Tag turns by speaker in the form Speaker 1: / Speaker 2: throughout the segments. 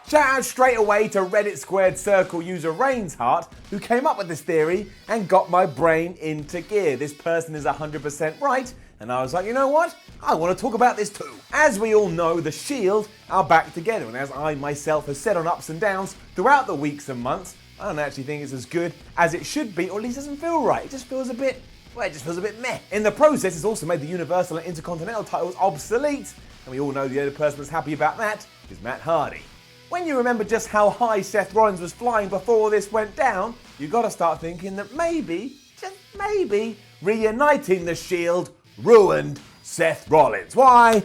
Speaker 1: Shout out straight away to Reddit Squared Circle user Rainsheart, who came up with this theory and got my brain into gear. This person is 100% right, and I was like, you know what? I want to talk about this too. As we all know, the Shield are back together, and as I myself have said on Ups and Downs throughout the weeks and months, I don't actually think it's as good as it should be, or at least doesn't feel right. It just feels a bit, meh. In the process, it's also made the Universal and Intercontinental titles obsolete, and we all know the only person that's happy about that is Matt Hardy. When you remember just how high Seth Rollins was flying before all this went down, you gotta start thinking that maybe, just maybe, reuniting the Shield ruined Seth Rollins. Why?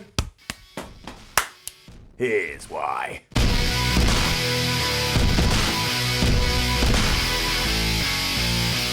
Speaker 1: Here's why.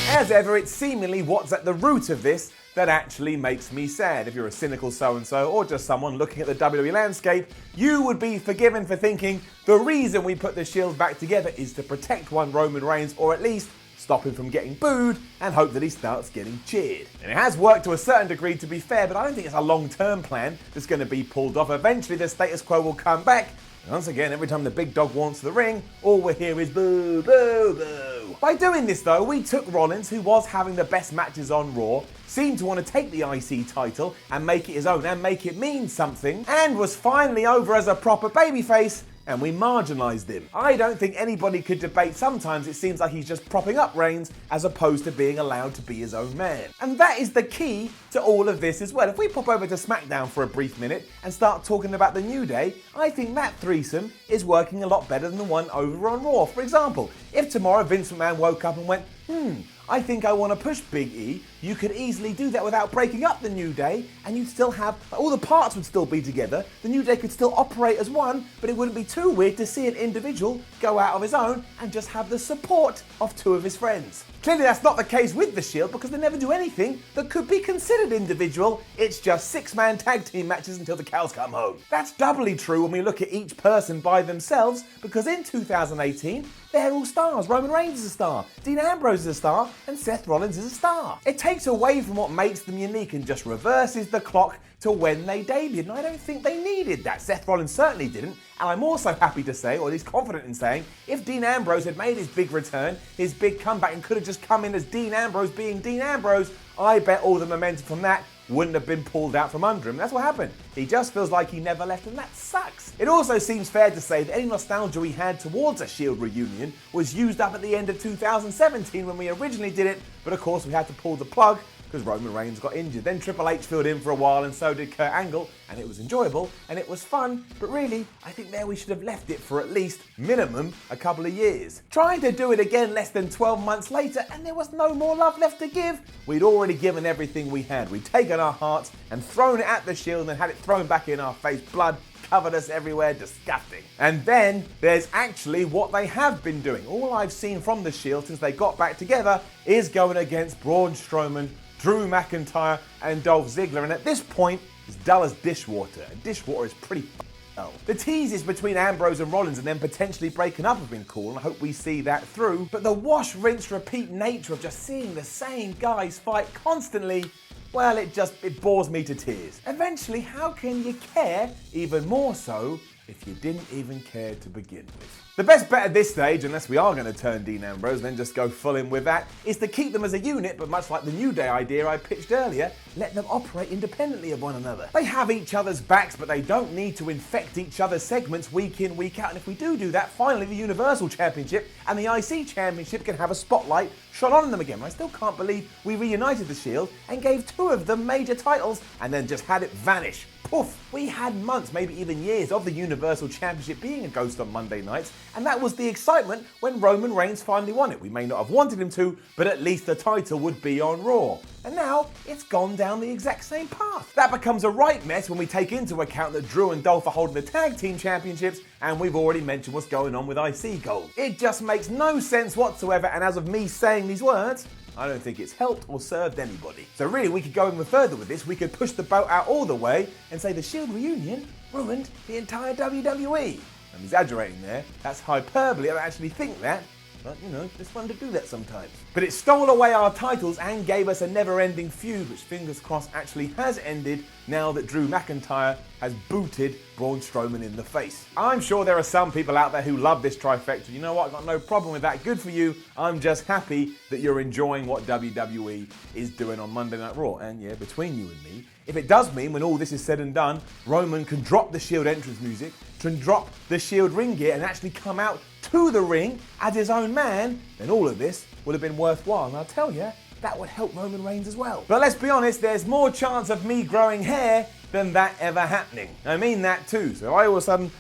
Speaker 1: As ever, it's seemingly what's at the root of this that actually makes me sad. If you're a cynical so-and-so or just someone looking at the WWE landscape, you would be forgiven for thinking the reason we put the Shield back together is to protect one Roman Reigns, or at least stop him from getting booed and hope that he starts getting cheered. And it has worked to a certain degree, to be fair, but I don't think it's a long-term plan that's going to be pulled off. Eventually the status quo will come back. And once again, every time the big dog wants the ring, all we hear is boo, boo, boo. By doing this though, we took Rollins, who was having the best matches on Raw, seemed to want to take the IC title and make it his own and make it mean something, and was finally over as a proper babyface, and we marginalised him. I don't think anybody could debate sometimes it seems like he's just propping up Reigns as opposed to being allowed to be his own man. And that is the key to all of this as well. If we pop over to SmackDown for a brief minute and start talking about the New Day, I think that threesome is working a lot better than the one over on Raw. For example, if tomorrow Vince McMahon woke up and went, I think I want to push Big E, you could easily do that without breaking up the New Day, and you'd still have, all the parts would still be together, the New Day could still operate as one, but it wouldn't be too weird to see an individual go out of his own and just have the support of two of his friends. Clearly that's not the case with the Shield, because they never do anything that could be considered individual. It's just 6-man tag team matches until the cows come home. That's doubly true when we look at each person by themselves, because in 2018, they're all stars. Roman Reigns is a star, Dean Ambrose is a star, and Seth Rollins is a star. It takes away from what makes them unique and just reverses the clock to when they debuted, and I don't think they needed that. Seth Rollins certainly didn't, and I'm also happy to say, or at least confident in saying, if Dean Ambrose had made his big return, his big comeback, and could have just come in as Dean Ambrose being Dean Ambrose, I bet all the momentum from that wouldn't have been pulled out from under him. That's what happened. He just feels like he never left, and that sucks. It also seems fair to say that any nostalgia we had towards a Shield reunion was used up at the end of 2017 when we originally did it, but of course we had to pull the plug because Roman Reigns got injured. Then Triple H filled in for a while, and so did Kurt Angle, and it was enjoyable and it was fun, but really, I think there we should have left it for at least minimum a couple of years. Trying to do it again less than 12 months later, and there was no more love left to give. We'd already given everything we had. We'd taken our hearts and thrown it at the Shield and had it thrown back in our face. Blood covered us everywhere, disgusting. And then there's actually what they have been doing. All I've seen from the Shield since they got back together is going against Braun Strowman, Drew McIntyre, and Dolph Ziggler, and at this point, it's dull as dishwater, and dishwater is pretty dull. The teases between Ambrose and Rollins and then potentially breaking up have been cool, and I hope we see that through, but the wash, rinse, repeat nature of just seeing the same guys fight constantly, well, it bores me to tears. Eventually, how can you care even more so if you didn't even care to begin with? The best bet at this stage, unless we are going to turn Dean Ambrose, then just go full in with that, is to keep them as a unit, but much like the New Day idea I pitched earlier, let them operate independently of one another. They have each other's backs, but they don't need to infect each other's segments week in, week out, and if we do that, finally the Universal Championship and the IC Championship can have a spotlight shone on them again. I still can't believe we reunited the Shield and gave two of them major titles and then just had it vanish. Poof! We had months, maybe even years, of the Universal Championship being a ghost on Monday nights, and that was the excitement when Roman Reigns finally won it. We may not have wanted him to, but at least the title would be on Raw. And now, it's gone down the exact same path. That becomes a right mess when we take into account that Drew and Dolph are holding the Tag Team Championships, and we've already mentioned what's going on with IC Gold. It just makes no sense whatsoever, and as of me saying these words, I don't think it's helped or served anybody. So really, we could go even further with this. We could push the boat out all the way and say the Shield reunion ruined the entire WWE. I'm exaggerating there. That's hyperbole. I don't actually think that. But, it's fun to do that sometimes. But it stole away our titles and gave us a never-ending feud, which fingers crossed actually has ended now that Drew McIntyre has booted Braun Strowman in the face. I'm sure there are some people out there who love this trifecta. You know what? I've got no problem with that. Good for you. I'm just happy that you're enjoying what WWE is doing on Monday Night Raw. And yeah, between you and me, if it does mean when all this is said and done, Roman can drop the Shield entrance music, can drop the Shield ring gear and actually come out to the ring as his own man, then all of this would have been worthwhile. And I'll tell you, that would help Roman Reigns as well. But let's be honest, there's more chance of me growing hair than that ever happening. I mean that too. So I all of a sudden,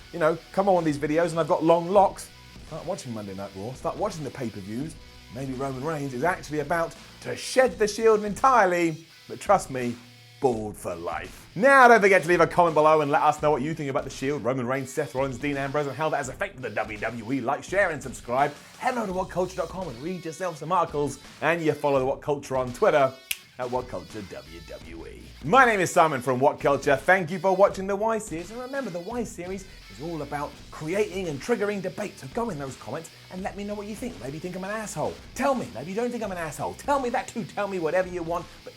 Speaker 1: come on these videos and I've got long locks. Start watching Monday Night Raw, start watching the pay-per-views. Maybe Roman Reigns is actually about to shed the Shield entirely. But trust me, bald for life. Now, don't forget to leave a comment below and let us know what you think about the Shield, Roman Reigns, Seth Rollins, Dean Ambrose, and how that has affected the WWE. Like, share, and subscribe. Head over to WhatCulture.com and read yourself some articles. And you follow the WhatCulture on Twitter at WhatCulture WWE. My name is Simon from WhatCulture. Thank you for watching the Y Series. And remember, the Y Series is all about creating and triggering debate. So go in those comments and let me know what you think. Maybe you think I'm an asshole. Tell me. Maybe you don't think I'm an asshole. Tell me that too. Tell me whatever you want. But,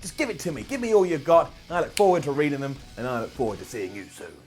Speaker 1: just give it to me. Give me all you've got. I look forward to reading them, and I look forward to seeing you soon.